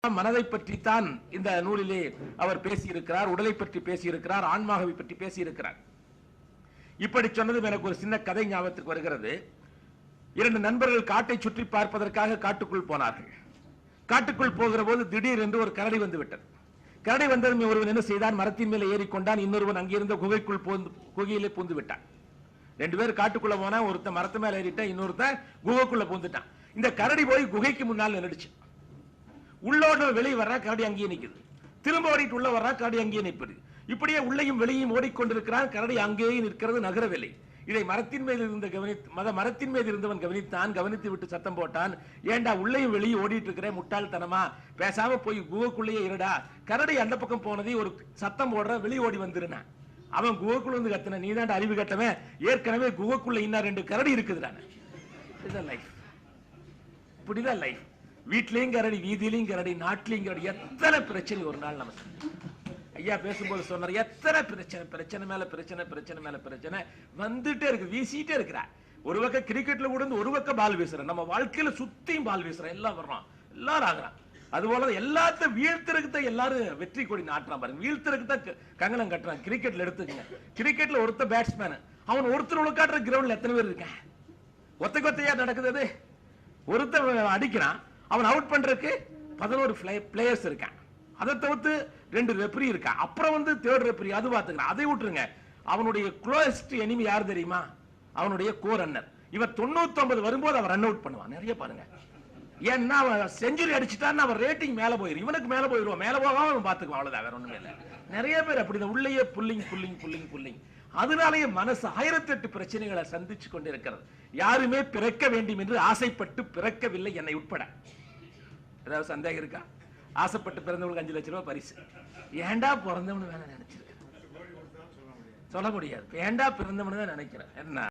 மனதை பற்றித்தான் இந்த நூலிலே அவர் பேசியிருக்கிறார். உடலை பற்றி பேசியிருக்கிறார், ஆன்மாவை பற்றி பேசியிருக்கிறார். இப்படி சொன்னதும் எனக்கு ஒரு சின்ன கதை ஞாபகத்துக்கு வருகிறது. இரண்டு நண்பர்கள் காட்டை சுற்றி பார்ப்பதற்காக காட்டுக்குள் போனார்கள். காட்டுக்குள் போகிற போது திடீர் என்று ஒரு கரடி வந்து விட்டது. கரடி வந்ததும் ஒருவன் என்ன செய்தான், மரத்தின் மேலே ஏறிக்கொண்டான். இன்னொருவன் அங்கிருந்த குகைக்குள் குகையிலே பூந்து விட்டான். ரெண்டு பேர் காட்டுக்குள்ள போனா, ஒருத்தன் மரத்து மேல ஏறிட்டான், இன்னொருத்தன் குகைக்குள்ள பூந்துட்டான். இந்த கரடி போய் குகைக்கு முன்னால் நின்றுச்சு. உள்ளோட வெளியே வர்றா, கரடி அங்கேயே நிக்குது. திரும்ப ஓடிட்டு உள்ள வர்றா, கரடி அங்கேயே நிற்பது. இப்படியே உள்ளேயும் வெளியும் ஓடிக்கொண்டிருக்கிறான். கரடி அங்கேயே நிற்கிறது, நகரவில்லை. இதை மரத்தின் மேல் இருந்தவன் கவனித்தான். கவனித்து விட்டு சத்தம் போட்டான், ஏண்டா உள்ளேயும் வெளியும் ஓடிட்டு இருக்கிற முட்டாள்தனமா, பேசாம போய் குகைக்குள்ளேயே இருடா. கரடி அந்த பக்கம் போனதை ஒரு சத்தம் போடுற, வெளியே ஓடி வந்துருனா. அவன் குகைக்குள்ள வந்து கத்துன, நீ தான் அறிவு கட்டவன், ஏற்கனவே குகைக்குள்ள இன்னும் ரெண்டு கரடி இருக்குதுடான. இதுதான் லைஃப். இப்படிதான் லைஃப். வீட்லயும் கரடி, வீதியிலையும் கரடி, நாட்டிலையும் கரடி. எத்தனை பிரச்சனை ஒரு நாள் நமக்கு. ஐயா பேசும்போது சொன்னார், எத்தனை பிரச்சனை மேல பிரச்சனை வந்துட்டே இருக்கு, வீசிட்டே இருக்கிற. ஒரு பக்கம் கிரிக்கெட்ல கூட ஒரு பக்கம் பால் வீசுறேன், நம்ம வாழ்க்கையில சுத்தியும் பால் வீசுறேன், எல்லாம் வர்றோம், எல்லாரும் ஆகுறான். அது போல எல்லாத்தையும் வீழ்த்திற்கு எல்லாரும் வெற்றி கொடி நாட்டுறான் பாருங்க. வீழ்த்திற்கு தான் கங்கணம் கட்டுறான். கிரிக்கெட்ல எடுத்துக்கங்க, கிரிக்கெட்ல ஒருத்த பேட்ஸ்மேன், அவன் ஒருத்தர் உழுக்காட்டுற கிரவுண்ட்ல எத்தனை பேர் இருக்க, ஒத்தையா நடக்குது. ஒருத்தர் அடிக்கிறான், அவன் அவுட் பண்றதுக்கு 11 பிளேயர்ஸ் இருக்கான். அதை தவிர்த்து 2 ரெஃபரி இருக்கா. அப்புறம் வந்து 3rd ரெஃபரி, அது பாத்துக்கிறான். அதை விட்டுருங்க, அவனுடைய க்ளோஸ்ட் எனிமி யார் தெரியுமா? அவனுடைய கோ ரன்னர். இவன் 99 வரும்போது அவன் ரன் அவுட் பண்ணுவான். நிறைய பாருங்க. ஏன்னா அவன் செஞ்சுரி அடிச்சுட்டான்னு அவன் ரேட்டிங் மேல போயிடும், இவனுக்கு மேல போயிடுவான். மேல போகாம அவன் பாத்துக்குவான், அவ்வளவுதான், வேற ஒண்ணுமே இல்லை. நிறைய பேர் அப்படிதான் உள்ளேயே புல்லிங். அதனாலேயே மனசு 1008 பிரச்சனைகளை சந்திச்சு கொண்டிருக்கிறது. யாருமே பிறக்க வேண்டும் என்று ஆசைப்பட்டு பிறக்கவில்லை, என்னை உட்பட. ஏதாவது சந்தேகம் இருக்கா? ஆசைப்பட்டு பிறந்தவங்களுக்கு 5 லட்சம் ரூபாய் பரிசு. ஏண்டா பிறந்தவனு வேணா நினைச்சிருக்கேன், சொல்ல முடியாது. ஏண்டா பிறந்தவனு தான் நினைக்கிறேன். என்ன